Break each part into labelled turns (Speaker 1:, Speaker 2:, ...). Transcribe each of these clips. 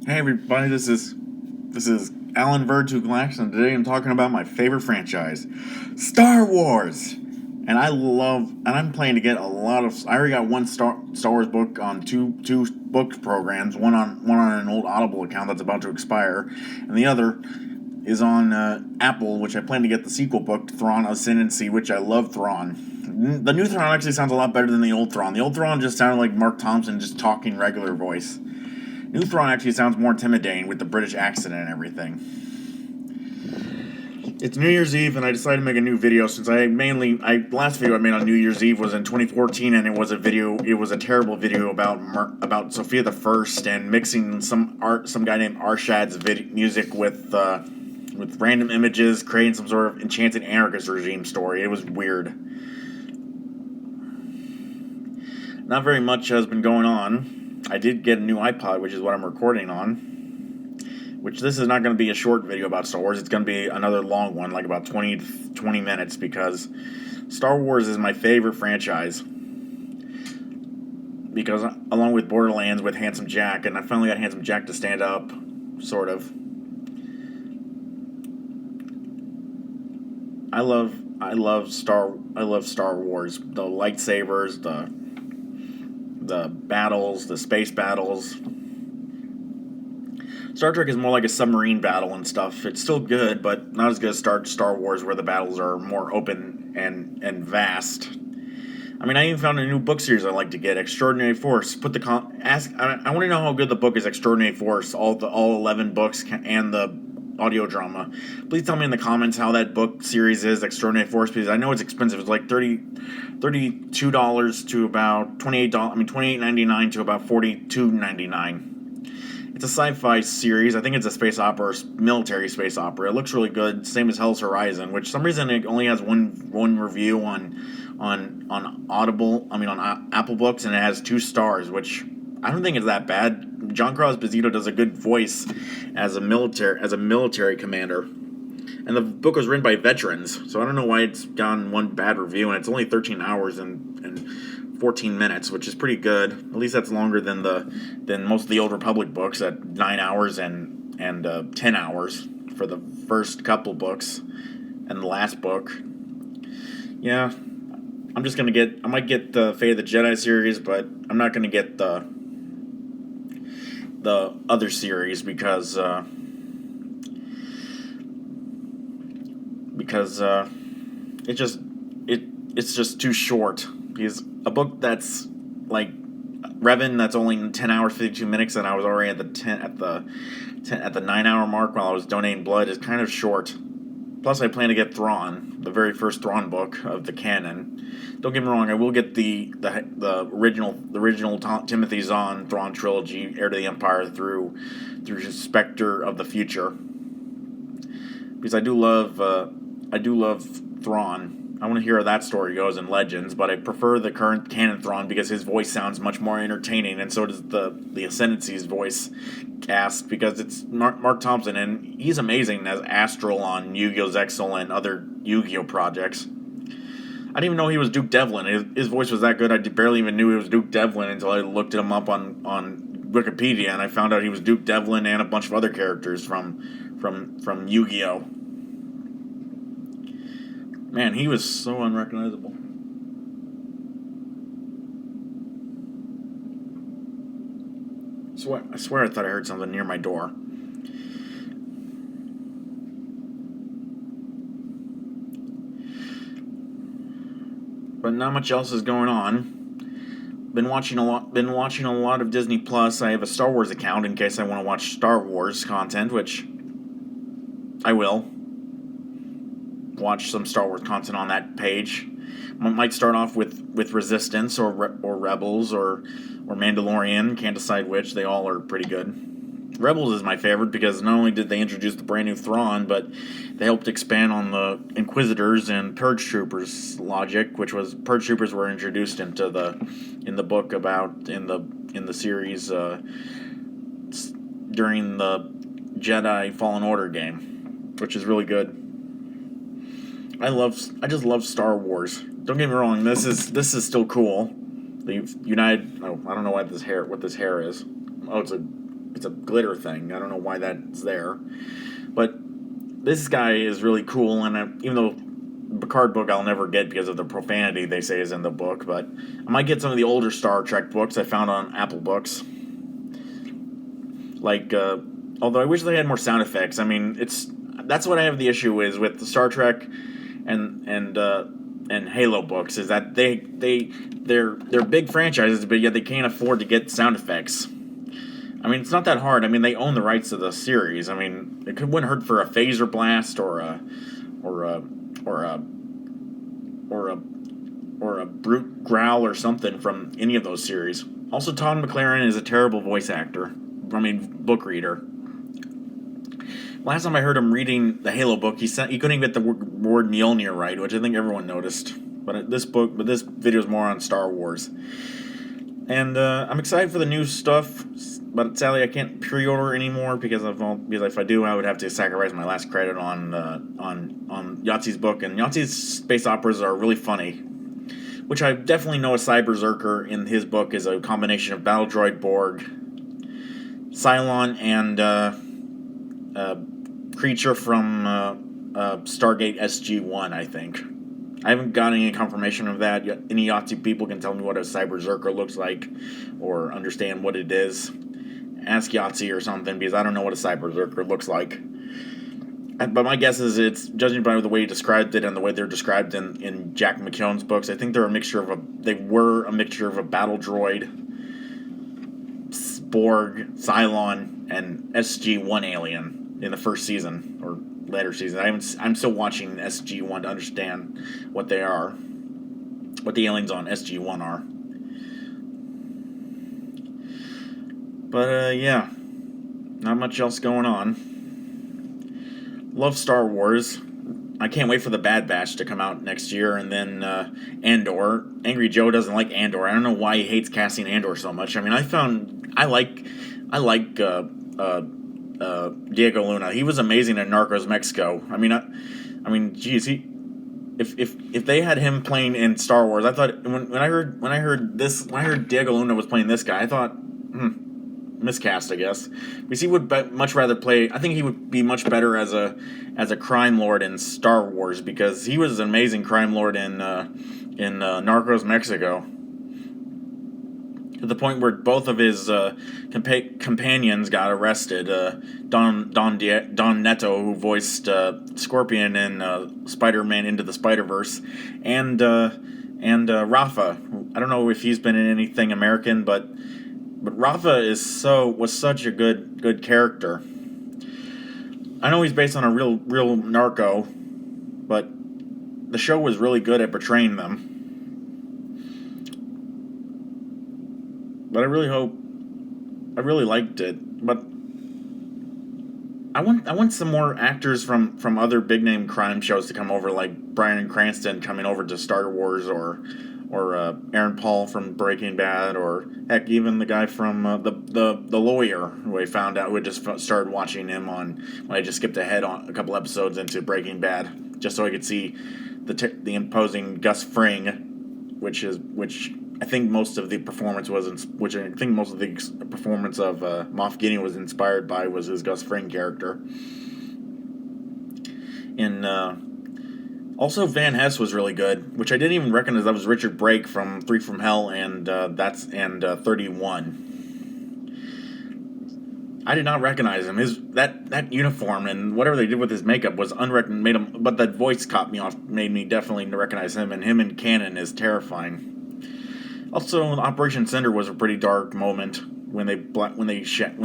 Speaker 1: Hey everybody, this is Alan Vertu Glass, and today I'm talking about my favorite franchise, Star Wars. I'm planning to get a lot of. I already got one Star Wars book on two book programs. One on an old Audible account that's about to expire, and the other is on Apple, which I plan to get the sequel book, Thrawn Ascendancy, which I love Thrawn. The new Thrawn actually sounds a lot better than the old Thrawn. The old Thrawn just sounded like Mark Thompson just talking regular voice. New Thrawn actually sounds more intimidating with the British accent and everything. It's New Year's Eve, and I decided to make a new video since last video I made on New Year's Eve was in 2014, and it was a terrible video about Sophia the First and mixing some guy named Arshad's music with random images, creating some sort of enchanted anarchist regime story. It was weird. Not very much has been going on. I did get a new iPod, which is what I'm recording on. Which this is not going to be a short video about Star Wars. It's going to be another long one, like about 20 minutes, because Star Wars is my favorite franchise. Because along with Borderlands with Handsome Jack, and I finally got Handsome Jack to stand up, sort of. I love Star Wars. The lightsabers, the battles, the space battles. Star Trek is more like a submarine battle and stuff. It's still good, but not as good as Star Wars, where the battles are more open and vast. I mean, I even found a new book series I'd like to get, Extraordinary Force. I want to know how good the book is, Extraordinary Force, all 11 books and the audio drama. Please tell me in the comments how that book series is, Extraordinary Force, because I know it's expensive. It's like $32 to about $28. I mean, $28.99 to about $42.99. It's a sci-fi series. I think it's a space opera, military space opera. It looks really good, same as Hell's Horizon, which for some reason it only has one review on Audible. I mean on Apple Books, and it has 2 stars, which I don't think is that bad. John Crosbezito does a good voice as a military commander, and the book was written by veterans, so I don't know why it's gotten one bad review, and it's only 13 hours and 14 minutes, which is pretty good. At least that's longer than most of the Old Republic books at 9 hours and 10 hours for the first couple books and the last book. Yeah, I might get the Fate of the Jedi series, but I'm not gonna get the other series because it's just too short. Because a book that's like Revan, that's only 10 hours 52 minutes, and I was already at the 9 hour mark while I was donating blood, is kind of short. Plus, I plan to get Thrawn, the very first Thrawn book of the canon. Don't get me wrong, I will get the original Timothy Zahn Thrawn trilogy, Heir to the Empire, through Spectre of the Future, because I do love Thrawn. I want to hear how that story goes in Legends, but I prefer the current canon Thrawn because his voice sounds much more entertaining, and so does the Ascendancy's voice cast, because it's Mark Thompson, and he's amazing as Astral on Yu-Gi-Oh! Zexal and other Yu-Gi-Oh! Projects. I didn't even know he was Duke Devlin. His voice was that good, I barely even knew he was Duke Devlin until I looked him up on Wikipedia, and I found out he was Duke Devlin and a bunch of other characters from Yu-Gi-Oh! Man, he was so unrecognizable. I swear I thought I heard something near my door. But not much else is going on. Been watching a lot of Disney Plus. I have a Star Wars account in case I want to watch Star Wars content, which I will watch some Star Wars content on that page. Might start off with Resistance or Rebels or Mandalorian. Can't decide which. They all are pretty good. Rebels is my favorite because not only did they introduce the brand new Thrawn, but they helped expand on the Inquisitors and Purge Troopers logic, which was Purge Troopers were introduced in the book in the series during the Jedi Fallen Order game, which is really good. I just love Star Wars. Don't get me wrong. This is still cool. The United. Oh, I don't know what this hair is. Oh, it's a glitter thing. I don't know why that's there, but this guy is really cool. And even though the Picard book I'll never get because of the profanity they say is in the book, but I might get some of the older Star Trek books I found on Apple Books. Like, although I wish they had more sound effects. I mean, that's what I have the issue is with the Star Trek and Halo books, is that they're big franchises, but yet they can't afford to get sound effects. I mean, it's not that hard. I mean, they own the rights to the series. I mean, wouldn't hurt for a phaser blast or a brute growl or something from any of those series. Also, Todd McLaren is a terrible voice actor. I mean, book reader. Last time I heard him reading the Halo book, he couldn't even get the word Mjolnir right, which I think everyone noticed. But this video is more on Star Wars. And I'm excited for the new stuff, but sadly I can't pre-order anymore because if I do, I would have to sacrifice my last credit on Yahtzee's book. And Yahtzee's space operas are really funny, which I definitely know a Cyberberserker in his book is a combination of Battle Droid Borg, Cylon, and creature from Stargate SG-1, I think. I haven't gotten any confirmation of that yet. Any Yahtzee people can tell me what a Cyberberserker looks like or understand what it is. Ask Yahtzee or something, because I don't know what a Cyberberserker looks like. But my guess is it's, judging by the way he described it and the way they're described in Jack McKeown's books, I think they were a mixture of a battle droid, Borg, Cylon, and SG-1 alien in the first season or later season. I'm still watching SG-1 to understand what they are, what the aliens on SG-1 are. But yeah, not much else going on. Love Star Wars. I can't wait for the Bad Batch to come out next year, and then Andor. Angry Joe doesn't like Andor. I don't know why he hates Cassian Andor so much. I mean, I like Diego Luna. He was amazing in Narcos Mexico. I mean, geez, if they had him playing in Star Wars, I thought when I heard Diego Luna was playing this guy, I thought, miscast, I guess, because he would much rather play. I think he would be much better as a crime lord in Star Wars, because he was an amazing crime lord in Narcos Mexico, to the point where both of his companions got arrested. Don Neto, who voiced Scorpion in Spider-Man Into the Spider-Verse, and Rafa. I don't know if he's been in anything American, but Rafa was such a good character. I know he's based on a real narco, but the show was really good at portraying them. But I really liked it. But I want some more actors from other big name crime shows to come over, like Bryan Cranston coming over to Star Wars, or Aaron Paul from Breaking Bad, or heck, even the guy from the lawyer who I found out, who had just started watching him when I just skipped ahead on a couple episodes into Breaking Bad, just so I could see the imposing Gus Fring, which I think most of the performance of Moff Gideon was inspired by, was his Gus Fring character. Also, Van Hess was really good, which I didn't even recognize. That was Richard Brake from 3 from Hell and 31. I did not recognize him. That uniform and whatever they did with his makeup was unrecognizable. But that voice caught me off, made me definitely recognize him. And him in canon is terrifying. Also, Operation Cinder was a pretty dark moment when they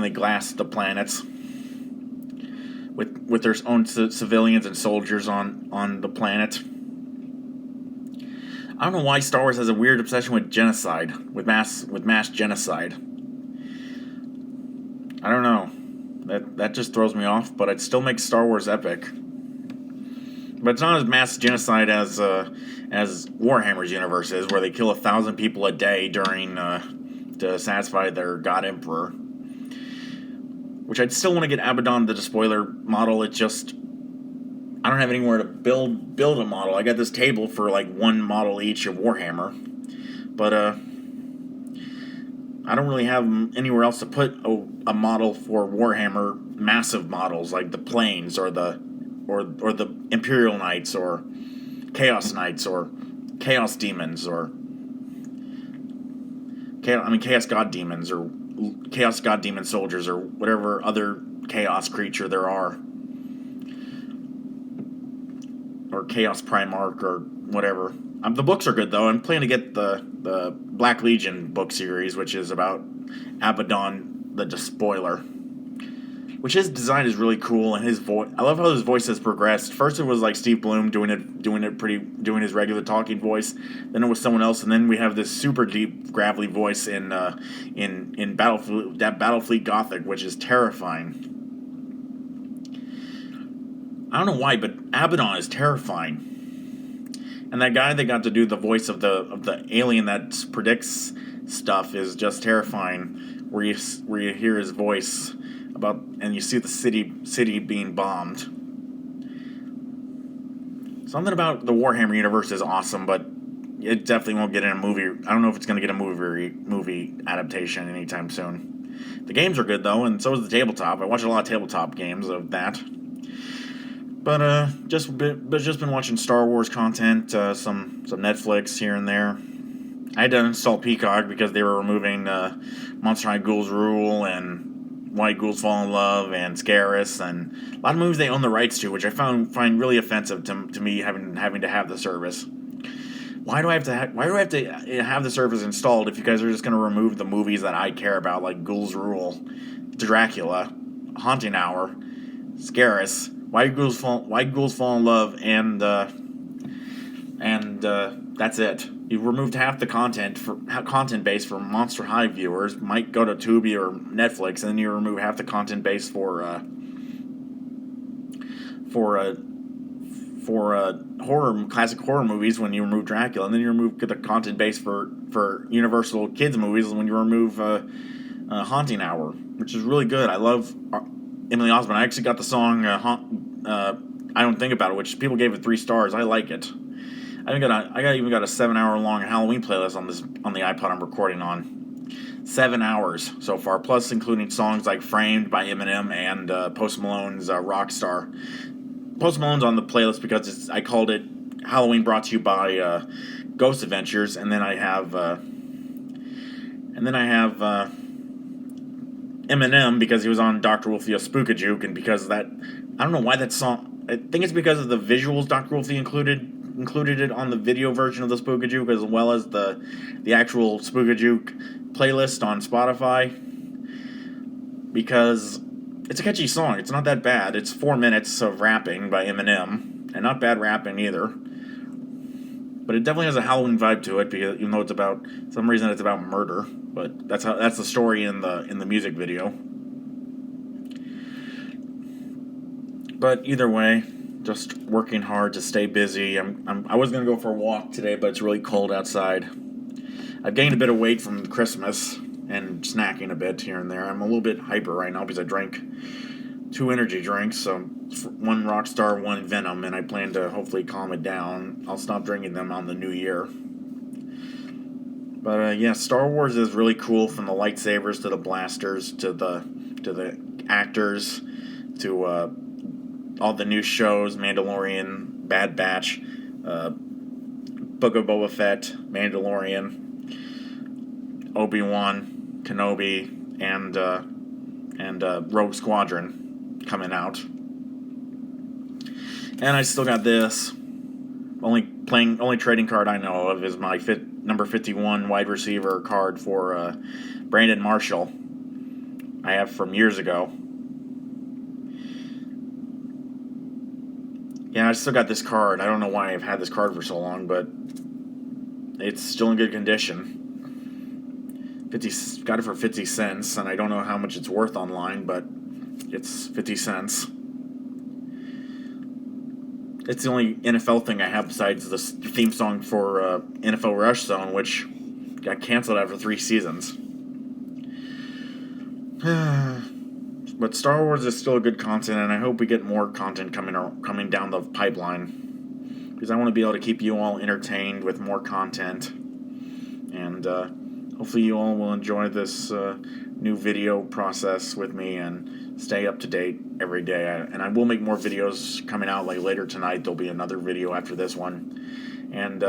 Speaker 1: glassed the planets with their own civilians and soldiers on the planet. I don't know why Star Wars has a weird obsession with genocide, with mass genocide. I don't know. That just throws me off, but it still makes Star Wars epic. But it's not as mass genocide as Warhammer's universe is, where they kill 1,000 people a day to satisfy their God Emperor. Which I'd still want to get Abaddon the Despoiler model. It just, I don't have anywhere to build a model. I got this table for like one model each of Warhammer, but I don't really have anywhere else to put a model for Warhammer massive models like the Planes or the Imperial Knights or Chaos Knights or Chaos Demons or Chaos God Demons or Chaos God Demon Soldiers or whatever other Chaos creature there are, or Chaos Primarch or whatever. The books are good though. I'm planning to get the Black Legion book series, which is about Abaddon the Despoiler, which his design is really cool, and his voice. I love how his voice has progressed. First, it was like Steve Bloom doing his regular talking voice. Then it was someone else, and then we have this super deep, gravelly voice in Battlefleet Gothic, which is terrifying. I don't know why, but Abaddon is terrifying. And that guy that got to do the voice of the alien that predicts stuff is just terrifying. Where you hear his voice and you see the city being bombed. Something about the Warhammer universe is awesome, but it definitely won't get in a movie. I don't know if it's going to get a movie adaptation anytime soon. The games are good though, and so is the tabletop. I watch a lot of tabletop games of that. But just been watching Star Wars content, some Netflix here and there. I had to install Peacock because they were removing Monster High Ghouls Rule and Why Ghouls Fall in Love and Scarus and a lot of movies they own the rights to, which I find really offensive to me having to have the service. Why do I have to have the service installed if you guys are just going to remove the movies that I care about, like Ghouls Rule, Dracula, Haunting Hour, Scarus, Why Ghouls Fall in Love, and that's it. You removed half the content base for Monster High viewers. Might go to Tubi or Netflix, and then you remove half the content base for classic horror movies when you remove Dracula, and then you remove the content base for Universal kids movies when you remove Haunting Hour, which is really good. I love Emily Osmond. I actually got the song I Don't Think About It, which people gave it 3 stars. I like it. I even got a 7-hour long Halloween playlist on the iPod I'm recording on. 7 hours so far, plus including songs like Framed by Eminem and Post Malone's Rockstar. Post Malone's on the playlist because I called it Halloween brought to you by Ghost Adventures, and then I have Eminem because he was on Dr. Wolfie Spookajuke, and because that, I don't know why that song. I think it's because of the visuals Dr. Wolfie included it on the video version of the Spookajuke, as well as the actual Spookajuke playlist on Spotify, because it's a catchy song. It's not that bad. It's 4 minutes of rapping by Eminem, and not bad rapping either. But it definitely has a Halloween vibe to it, because even though it's about some reason it's about murder. But that's the story in the music video. But either way, just working hard to stay busy. I was gonna go for a walk today, but it's really cold outside. I've gained a bit of weight from Christmas and snacking a bit here and there. I'm a little bit hyper right now because I drank 2 energy drinks, so 1 Rockstar, 1 Venom, and I plan to hopefully calm it down. I'll stop drinking them on the new year. But yeah, Star Wars is really cool, from the lightsabers to the blasters to the actors to all the new shows: Mandalorian, Bad Batch, Book of Boba Fett, Mandalorian, Obi-Wan Kenobi, and Rogue Squadron coming out. And I still got this. Only trading card I know of is my number 51 wide receiver card for Brandon Marshall. I have from years ago. Yeah, I still got this card. I don't know why I've had this card for so long, but it's still in good condition. Got it for 50 cents, and I don't know how much it's worth online, but it's 50 cents. It's the only NFL thing I have besides the theme song for NFL Rush Zone, which got canceled after 3 seasons. But Star Wars is still a good content, and I hope we get more content coming down the pipeline, because I want to be able to keep you all entertained with more content, and hopefully you all will enjoy this new video process with me and stay up to date every day. And I will make more videos coming out. Like later tonight, there'll be another video after this one. And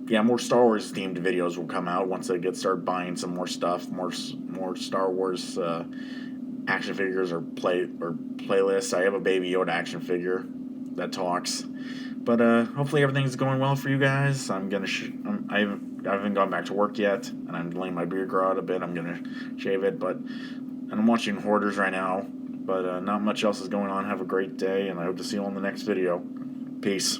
Speaker 1: yeah, more Star Wars themed videos will come out once I start buying some more stuff, more Star Wars action figures or playlists. I have a Baby Yoda action figure that talks. But hopefully everything's going well for you guys. I haven't gone back to work yet, and I'm letting my beard grow out a bit. I'm gonna shave it, and I'm watching Hoarders right now. But not much else is going on. Have a great day, and I hope to see you all in the next video. Peace.